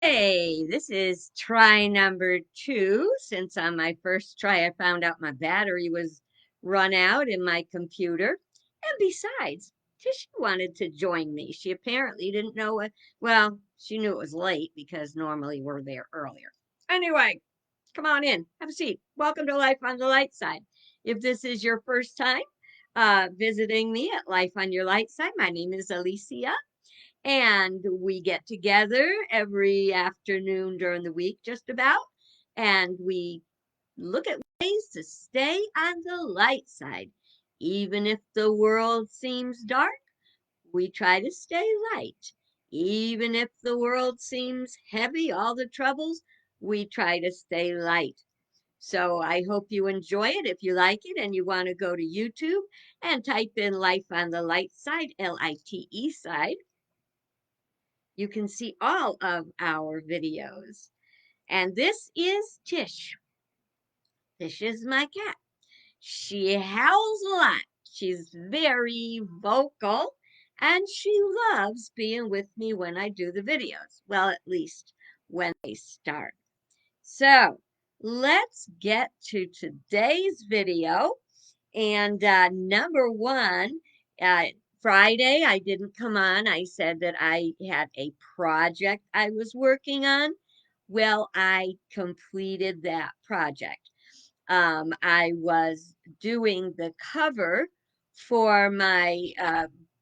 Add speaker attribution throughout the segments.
Speaker 1: Okay, this is try number 2. Since on my first try, I found out my battery was run out in my computer. And besides, Tisha wanted to join me. She apparently didn't know well, she knew it was late because normally we're there earlier. Anyway, come on in, have a seat. Welcome to Life on the Light Side. If this is your first time visiting me at Life on Your Light Side, my name is Alicia. And we get together every afternoon during the week, just about, and we look at ways to stay on the light side. Even if the world seems dark, we try to stay light. Even if the world seems heavy, all the troubles, we try to stay light. So I hope you enjoy it. If you like it and you want to go to YouTube and type in Life on the Light Side, LITE side, you can see all of our videos. And this is Tish. Tish is my cat. She howls a lot. She's very vocal and she loves being with me when I do the videos. Well, at least when they start. So let's get to today's video. And number one, uh, Friday, I didn't come on. I said that I had a project I was working on. Well, I completed that project. I was doing the cover for my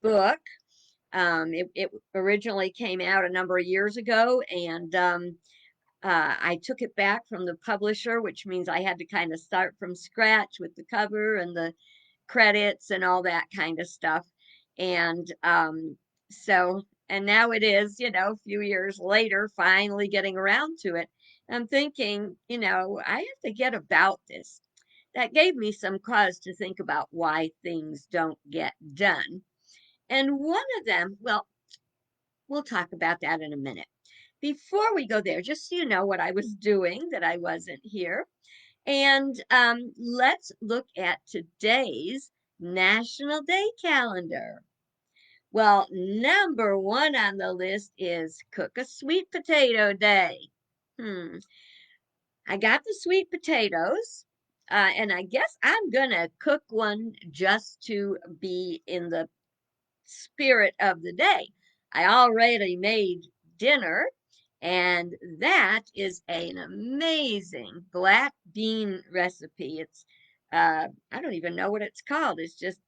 Speaker 1: book. It originally came out a number of years ago, and I took it back from the publisher, which means I had to kind of start from scratch with the cover and the credits and all that kind of stuff. And and now it is, a few years later, finally getting around to it. I'm thinking, I have to get about this. That gave me some cause to think about why things don't get done. And one of them, well, we'll talk about that in a minute. Before we go there, just so you know what I was doing, that I wasn't here. And let's look at today's National Day calendar. Well, number one on the list is Cook a Sweet Potato Day. I got the sweet potatoes, and I guess I'm going to cook one just to be in the spirit of the day. I already made dinner, and that is an amazing black bean recipe. I don't even know what it's called. It's just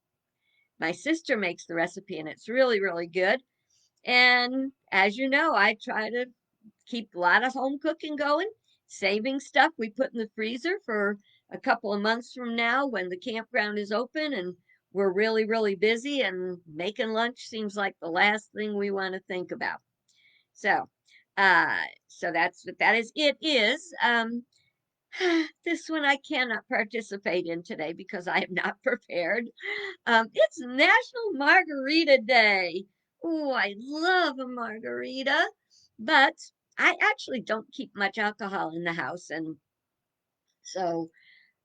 Speaker 1: my sister makes the recipe, and it's really, really good. And as you know, I try to keep a lot of home cooking going, saving stuff we put in the freezer for a couple of months from now when the campground is open and we're really, really busy and making lunch seems like the last thing we want to think about. So, so that's what that is. It is. This one I cannot participate in today because I am not prepared. It's National Margarita Day. Oh, I love a margarita, but I actually don't keep much alcohol in the house, and so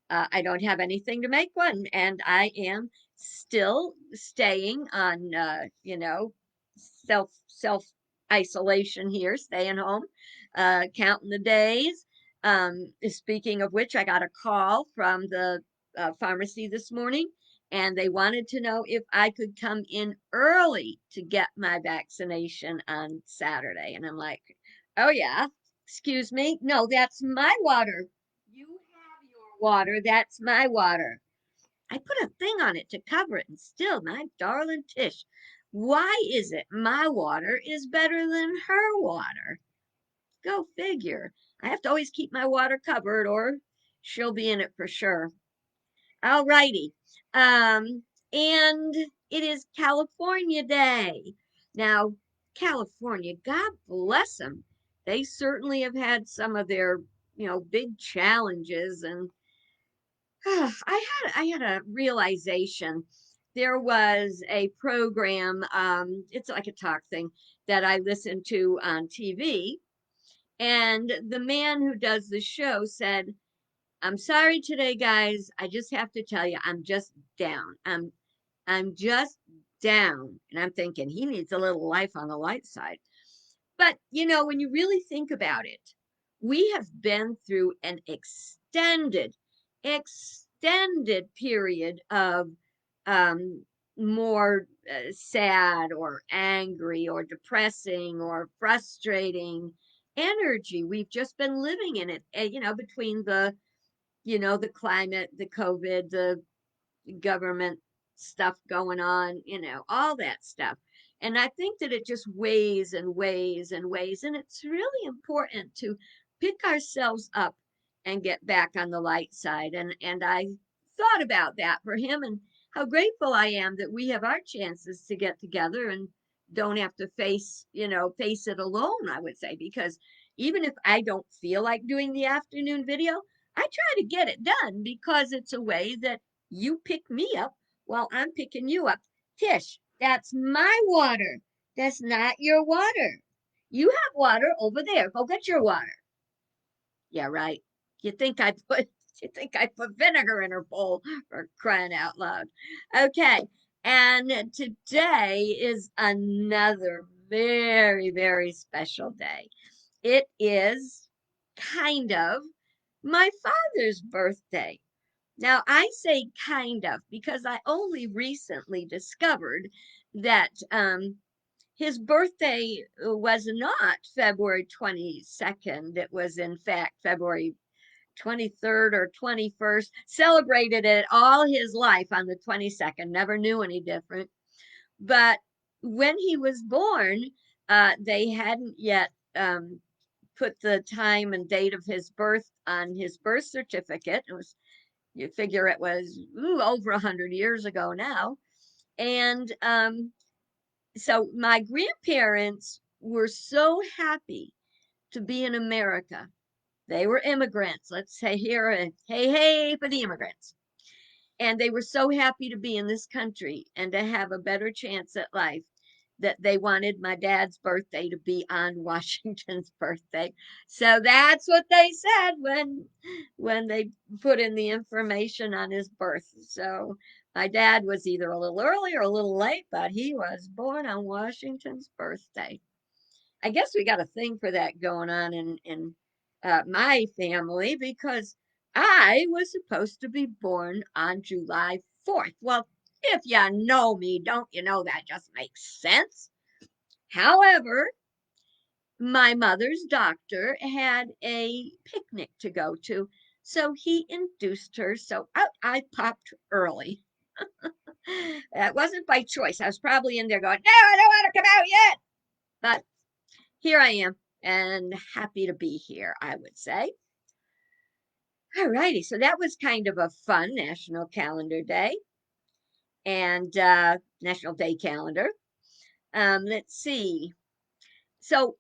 Speaker 1: I don't have anything to make one, and I am still staying on, self isolation here, staying home, counting the days. Speaking of which, I got a call from the pharmacy this morning, and they wanted to know if I could come in early to get my vaccination on Saturday, and I'm like, oh yeah, excuse me, no, that's my water. You have your water. That's my water. I put a thing on it to cover it, and still, my darling Tish, why is it my water is better than her water? Go figure. I have to always keep my water covered, or she'll be in it for sure. All righty. And it is California Day. Now, California, God bless them. They certainly have had some of their, big challenges, and I had a realization. There was a program, it's like a talk thing that I listened to on TV, and the man who does the show said, "I'm sorry today, guys. I just have to tell you, I'm just down. I'm just down." And I'm thinking he needs a little life on the light side. But, when you really think about it, we have been through an extended period of um, more sad or angry or depressing or frustrating energy. We've just been living in it, between the climate, the COVID, the government stuff going on, all that stuff. And I think that it just weighs and weighs and weighs. And it's really important to pick ourselves up and get back on the light side. And I thought about that for him and how grateful I am that we have our chances to get together and don't have to face it alone, I would say, because even if I don't feel like doing the afternoon video, I try to get it done because it's a way that you pick me up while I'm picking you up. Tish, that's my water. That's not your water. You have water over there. Go get your water. Yeah, right. You think I put you think I put vinegar in her bowl, for crying out loud. Okay. And today is another very, very special day. It is kind of my father's birthday. Now, I say kind of because I only recently discovered that his birthday was not February 22nd. It was, in fact, February 23rd or 21st. Celebrated it all his life on the 22nd, never knew any different. But when he was born, they hadn't yet put the time and date of his birth on his birth certificate. It was, you figure it was over 100 years ago now. And so my grandparents were so happy to be in America. They were immigrants. Let's say here, hey, hey, for the immigrants. And they were so happy to be in this country and to have a better chance at life that they wanted my dad's birthday to be on Washington's birthday. So that's what they said when they put in the information on his birth. So my dad was either a little early or a little late, but he was born on Washington's birthday. I guess we got a thing for that going on in my family because I was supposed to be born on July 4th. Well, if you know me, don't you know that just makes sense? However, my mother's doctor had a picnic to go to, so he induced her. So out I popped early. That wasn't by choice. I was probably in there going, no, I don't want to come out yet. But here I am and happy to be here, I would say. All righty. So that was kind of a fun National Calendar Day and National Day calendar. Let's see. So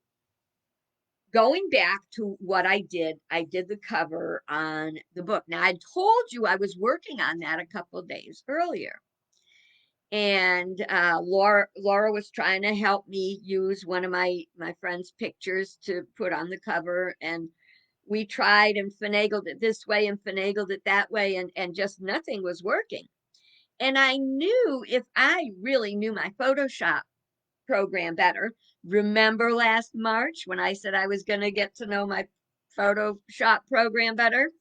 Speaker 1: going back to what I did the cover on the book. Now, I told you I was working on that a couple of days earlier. And Laura was trying to help me use one of my friend's pictures to put on the cover, and we tried and finagled it this way and finagled it that way, and just nothing was working. And I knew if I really knew my Photoshop program better. Remember last March when I said I was going to get to know my Photoshop program better?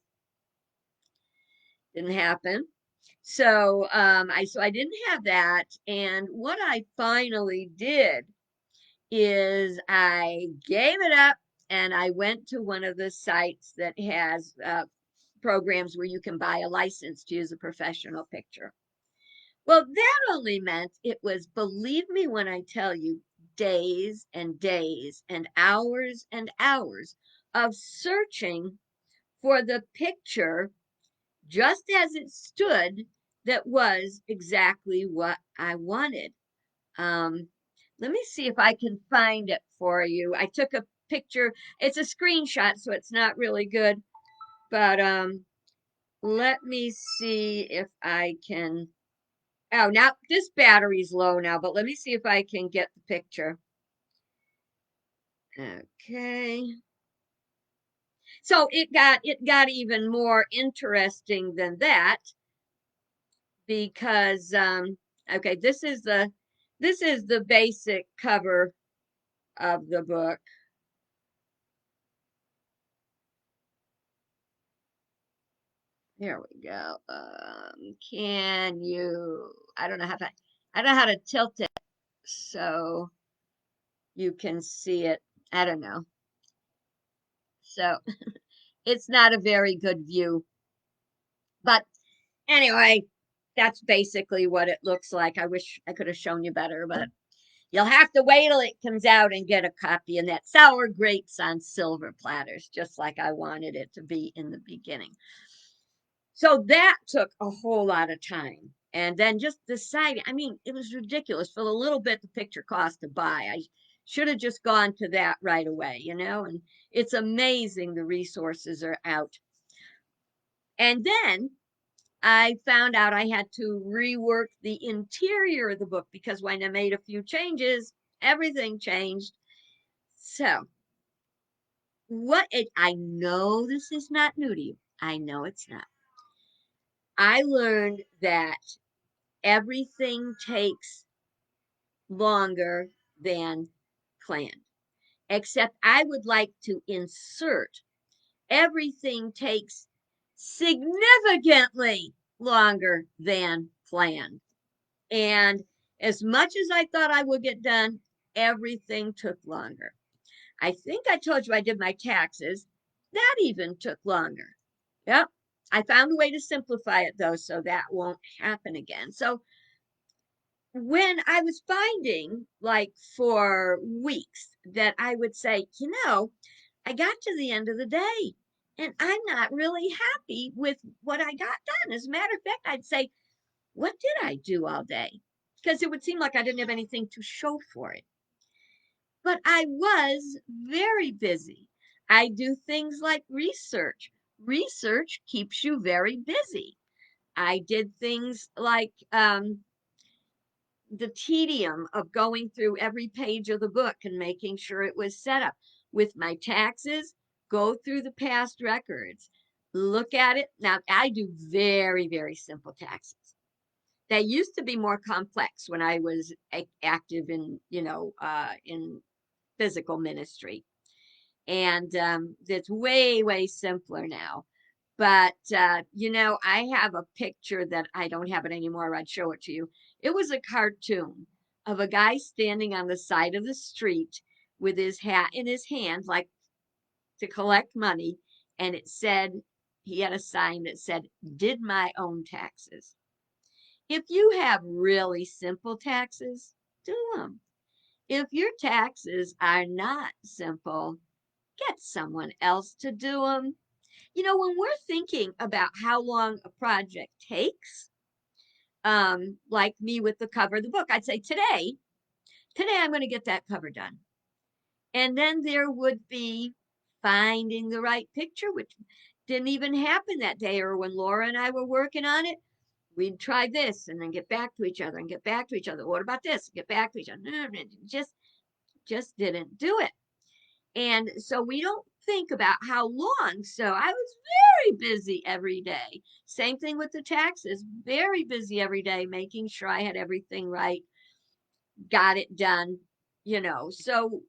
Speaker 1: Didn't happen. So I didn't have that. And what I finally did is I gave it up and I went to one of the sites that has programs where you can buy a license to use a professional picture. Well, that only meant it was, believe me when I tell you, days and days and hours of searching for the picture just as it stood that was exactly what I wanted. Um, Let me see if I can find it for you. I took a picture. It's a screenshot, so it's not really good, but let me see if I can. Oh, now this battery's low now, but let me see if I can get the picture. Okay. So it got even more interesting than that because okay, this is the basic cover of the book. There we go. Can you? I don't know how to tilt it so you can see it. I don't know. So it's not a very good view. But anyway, that's basically what it looks like. I wish I could have shown you better, but you'll have to wait till it comes out and get a copy. And that sour grapes on silver platters, just like I wanted it to be in the beginning. So that took a whole lot of time. And then just deciding, I mean, it was ridiculous for the little bit the picture cost to buy. I should have just gone to that right away, you know? And it's amazing the resources are out. And then I found out I had to rework the interior of the book because when I made a few changes, everything changed. So, I know this is not new to you. I know it's not. I learned that everything takes longer than planned, except I would like to insert everything takes significantly longer than planned. And as much as I thought I would get done, everything took longer. I think I told you I did my taxes. That even took longer. Yep. I found a way to simplify it though, so that won't happen again. So when I was finding, like for weeks, that I would say, I got to the end of the day and I'm not really happy with what I got done. As a matter of fact, I'd say, what did I do all day? Because it would seem like I didn't have anything to show for it. But I was very busy. I do things like research. Research keeps you very busy. I did things like the tedium of going through every page of the book and making sure it was set up. With my taxes, go through the past records, look at it. Now, I do very, very simple taxes. They used to be more complex when I was active in, in physical ministry. And it's way, way simpler now. But, I have a picture that I don't have it anymore. I'd show it to you. It was a cartoon of a guy standing on the side of the street with his hat in his hand, like to collect money. And it said, he had a sign that said, did my own taxes. If you have really simple taxes, do them. If your taxes are not simple, get someone else to do them. When we're thinking about how long a project takes, like me with the cover of the book, I'd say today I'm going to get that cover done. And then there would be finding the right picture, which didn't even happen that day. Or when Laura and I were working on it, we'd try this and then get back to each other and get back to each other. What about this? Get back to each other. Just didn't do it. And so we don't think about how long. So I was very busy every day. Same thing with the taxes, very busy every day, making sure I had everything right, got it done, So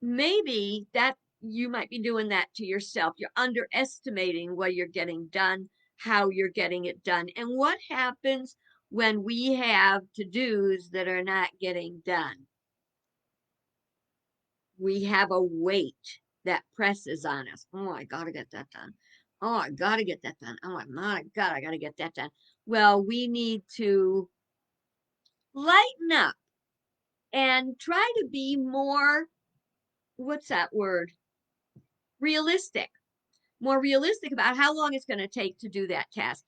Speaker 1: maybe that you might be doing that to yourself. You're underestimating what you're getting done, how you're getting it done, and what happens when we have to dos that are not getting done. We have a weight that presses on us. Oh, I got to get that done. Oh, I got to get that done. Oh, my God, I got to get that done. Well, we need to lighten up and try to be more, what's that word? Realistic. More realistic about how long it's going to take to do that task.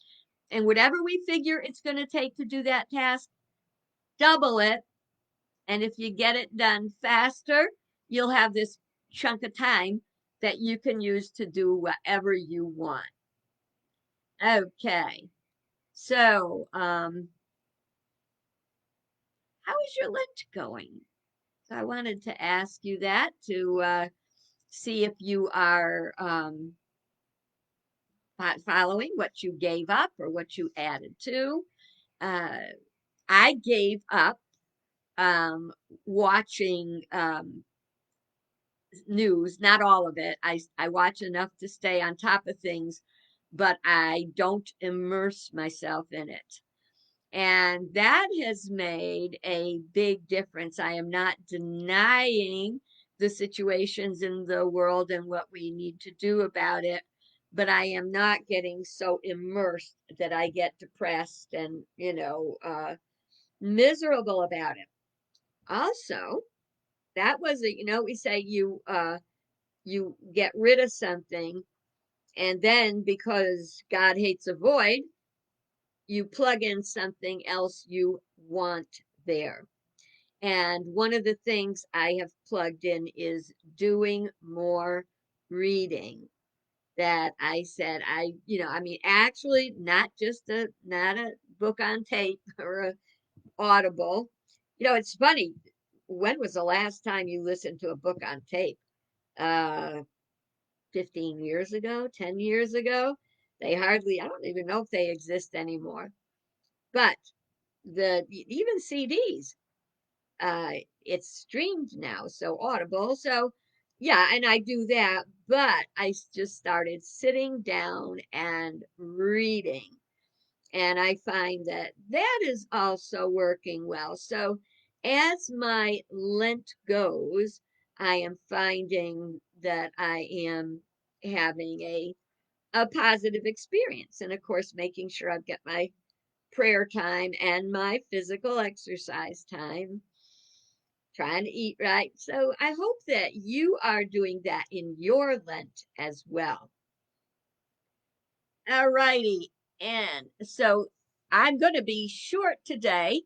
Speaker 1: And whatever we figure it's going to take to do that task, double it. And if you get it done faster, you'll have this chunk of time that you can use to do whatever you want. Okay. So, how is your Lent going? So I wanted to ask you that to see if you are following what you gave up or what you added to. Uh, I gave up um, watching news, not all of it. I watch enough to stay on top of things, but I don't immerse myself in it. And that has made a big difference. I am not denying the situations in the world and what we need to do about it, but I am not getting so immersed that I get depressed and, miserable about it. Also, that was a, we say you get rid of something, and then because God hates a void, you plug in something else you want there. And one of the things I have plugged in is doing more reading. That I said, actually, not a book on tape or a audible. It's funny. When was the last time you listened to a book on tape? Uh, 15 years ago, 10 years ago. They hardly, I don't even know if they exist anymore. But the even CDs, it's streamed now, so Audible. So yeah, and I do that, but I just started sitting down and reading. And I find that that is also working well. So as my Lent goes, I am finding that I am having a positive experience. And of course, making sure I've got my prayer time and my physical exercise time, trying to eat right. So I hope that you are doing that in your Lent as well. All righty. And so I'm going to be short today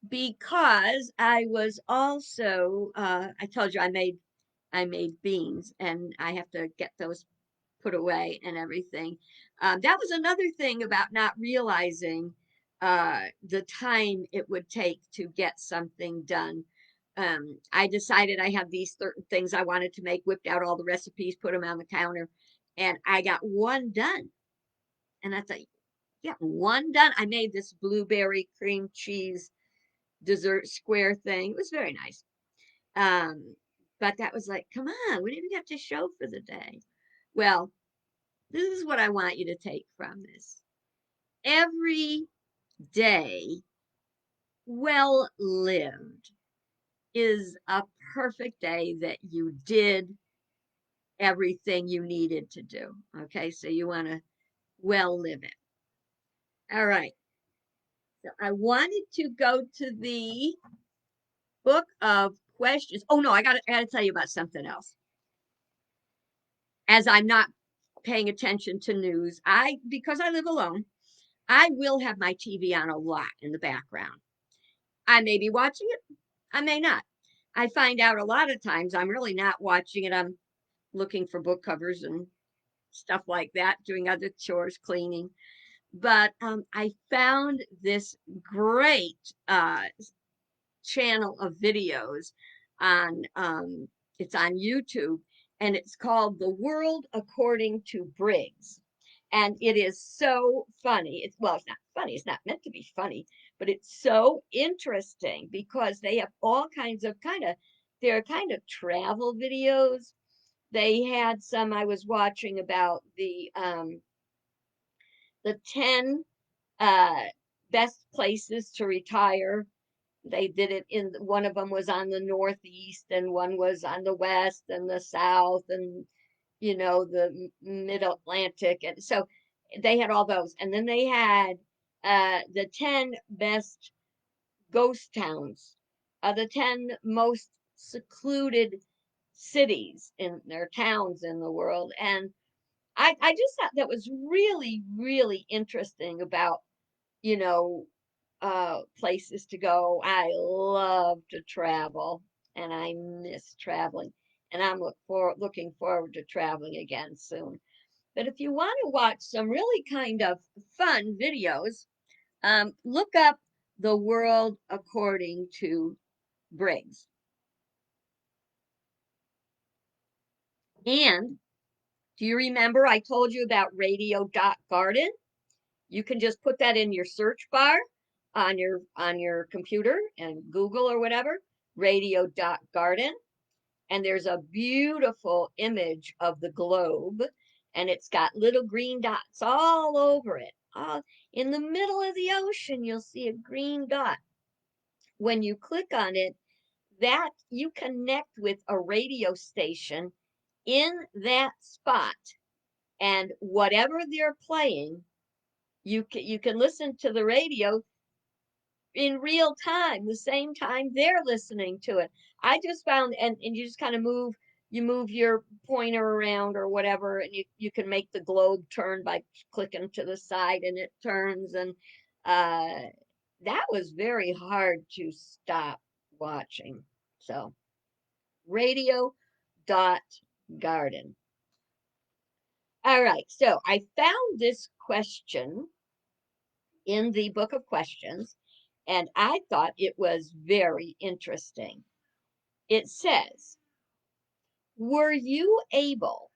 Speaker 1: because I was also I told you I made beans and I have to get those put away and everything. That was another thing about not realizing the time it would take to get something done. I decided I had these certain things I wanted to make, whipped out all the recipes, put them on the counter, and I got one done. And I thought, yeah, one done. I made this blueberry cream cheese dessert square thing. It was very nice. Um, but that was like, come on, we didn't have to show for the day. Well, this is what I want you to take from this. Every day well lived is a perfect day that you did everything you needed to do. Okay, so you want to well live it. All right. So I wanted to go to the book of questions. Oh no, I got to tell you about something else. As I'm not paying attention to news, because I live alone, I will have my TV on a lot in the background. I may be watching it, I may not. I find out a lot of times I'm really not watching it. I'm looking for book covers and stuff like that, doing other chores, cleaning. But I found this great channel of videos on it's on YouTube, and it's called The World According to Briggs. And it is so funny. It's not funny. It's not meant to be funny, but it's so interesting because they have all kinds of they're kind of travel videos. They had some I was watching about the 10 uh best places to retire. They did it in one of them was on the northeast and one was on the west and the south and the mid Atlantic, and so they had all those, and then they had the 10 best ghost towns, the 10 most secluded cities in their towns in the world. And I just thought that was really really interesting about you know places to go. I love to travel and I miss traveling. And I'm looking forward to traveling again soon. But if you want to watch some really kind of fun videos, look up The World According to Briggs. And do you remember I told you about radio.garden? You can just put that in your search bar on your computer and Google or whatever, radio.garden. and there's a beautiful image of the globe, and it's got little green dots all over it. All in the middle of the ocean, you'll see a green dot. When you click on it, that you connect with a radio station in that spot, and whatever they're playing, you can listen to the radio in real time, the same time they're listening to it. I just found, and you just kind of move your pointer around or whatever, and you can make the globe turn by clicking to the side, and it turns. And uh that was very hard to stop watching. So radio dot garden. All right, so I found this question in the book of questions, and I thought it was very interesting. It says, were you able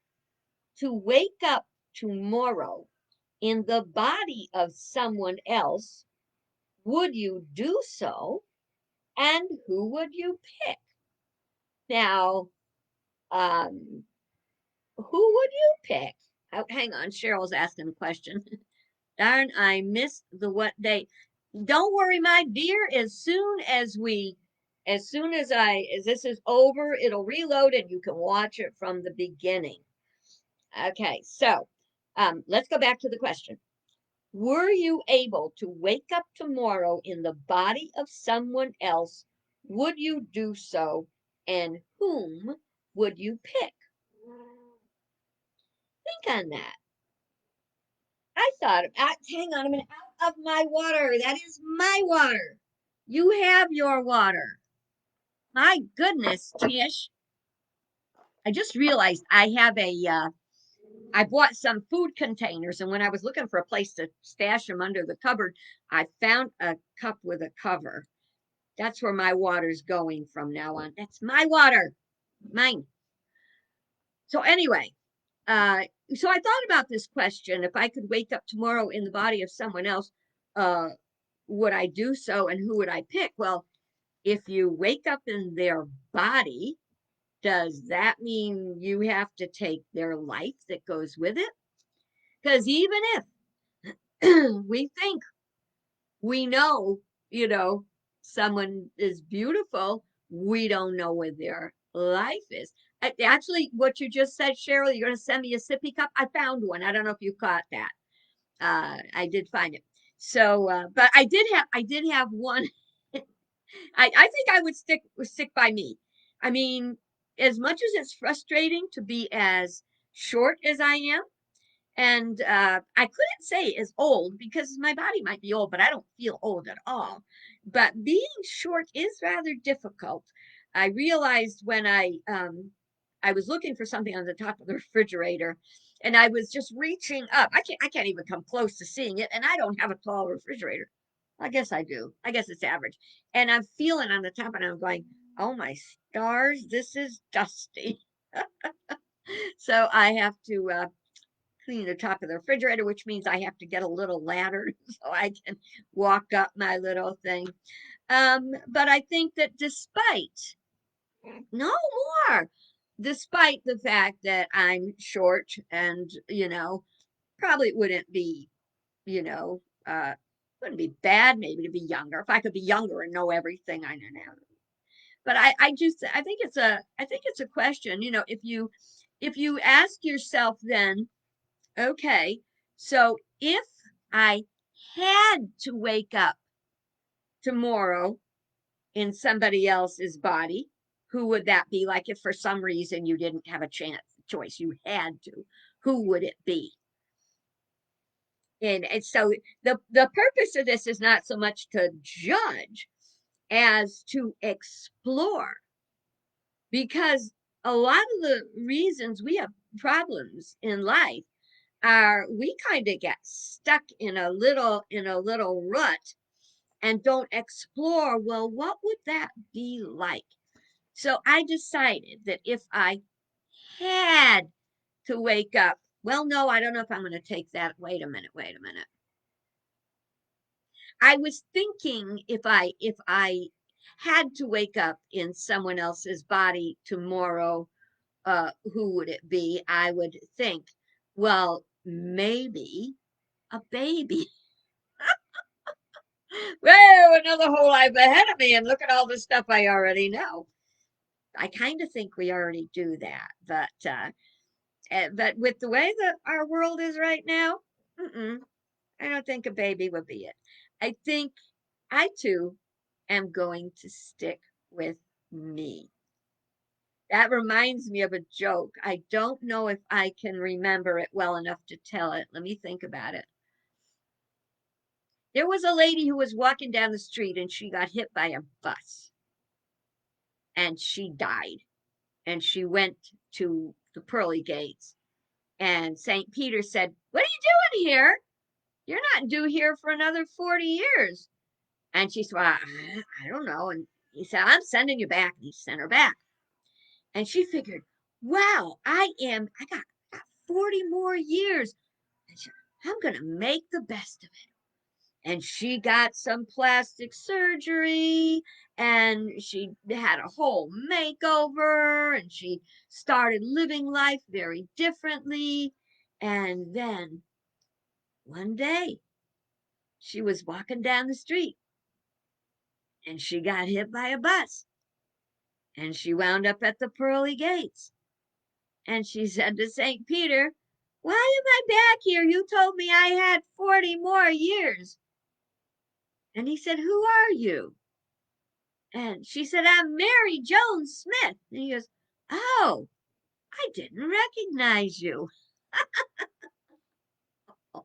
Speaker 1: to wake up tomorrow in the body of someone else? Would you do so? And who would you pick? Now, um, who would you pick? Oh, hang on, Cheryl's asking a question. Darn, I missed the what day. Don't worry, my dear. As soon as this is over, it'll reload and you can watch it from the beginning. Okay, so let's go back to the question. Were you able to wake up tomorrow in the body of someone else? Would you do so? And whom would you pick? Think on that. Hang on a minute, out of my water. That is my water. You have your water. My goodness, Tish. I just realized I bought some food containers, and when I was looking for a place to stash them under the cupboard, I found a cup with a cover. That's where my water's going from now on. That's my water. Mine. So anyway, uh, so I thought about this question. If I could wake up tomorrow in the body of someone else, uh, would I do so, and who would I pick? Well, if you wake up in their body, does that mean you have to take their life that goes with it? Because even if we think we know, you know, someone is beautiful, we don't know what their life is. Actually, what you just said, Cheryl, you're going to send me a sippy cup. I found one. I don't know if you caught that. I did find it. So, but I did have one. I think I would stick by me. I mean, as much as it's frustrating to be as short as I am, and I couldn't say as old because my body might be old, but I don't feel old at all. But being short is rather difficult. I realized when I was looking for something on the top of the refrigerator, and I was just reaching up. I can't even come close to seeing it, and I don't have a tall refrigerator. I guess I do. I guess it's average. And I'm feeling on the top, and I'm going, oh my stars, this is dusty. So I have to clean the top of the refrigerator, which means I have to get a little ladder so I can walk up my little thing. But I think that no more, despite the fact that I'm short and, probably wouldn't be, you know, wouldn't be bad maybe to be younger. If I could be younger and know everything I know now. But I think it's a question, if you ask yourself then, okay, so if I had to wake up tomorrow in somebody else's body, who would that be? Like if for some reason you didn't have a choice, you had to, who would it be? And so the purpose of this is not so much to judge as to explore, because a lot of the reasons we have problems in life are we kind of get stuck in a little rut and don't explore, well, what would that be like? So I decided that if I had to wake up, well, no, I don't know if I'm going to take that. Wait a minute. I was thinking if I had to wake up in someone else's body tomorrow, who would it be? I would think, well, maybe a baby. Whoa, another whole life ahead of me, and look at all the stuff I already know. I kind of think we already do that, but with the way that our world is right now, I don't think a baby would be it. I think I too am going to stick with me. That reminds me of a joke. I don't know if I can remember it well enough to tell it. Let me think about it. There was a lady who was walking down the street and she got hit by a bus and she died. And she went to the pearly gates. And St. Peter said, "What are you doing here? You're not due here for another 40 years." And she said, "Well, I don't know." And he said, "I'm sending you back." And he sent her back. And she figured, wow, I got 40 more years. And she, I'm going to make the best of it. And she got some plastic surgery and she had a whole makeover and she started living life very differently. And then one day she was walking down the street and she got hit by a bus and she wound up at the pearly gates. And she said to St. Peter, "Why am I back here? You told me I had 40 more years." And he said, "Who are you?" And she said, "I'm Mary Jones Smith." And he goes, "Oh, I didn't recognize you." All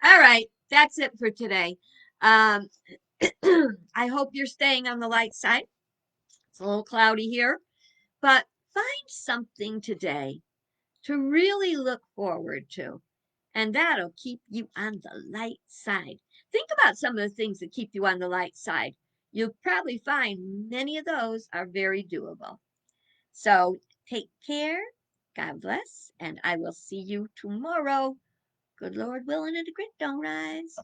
Speaker 1: right, that's it for today. Um, I hope you're staying on the light side. It's a little cloudy here, but find something today to really look forward to, and that'll keep you on the light side. Think about some of the things that keep you on the light side. You'll probably find many of those are very doable. So take care. God bless. And I will see you tomorrow. Good Lord willing and the grit don't rise.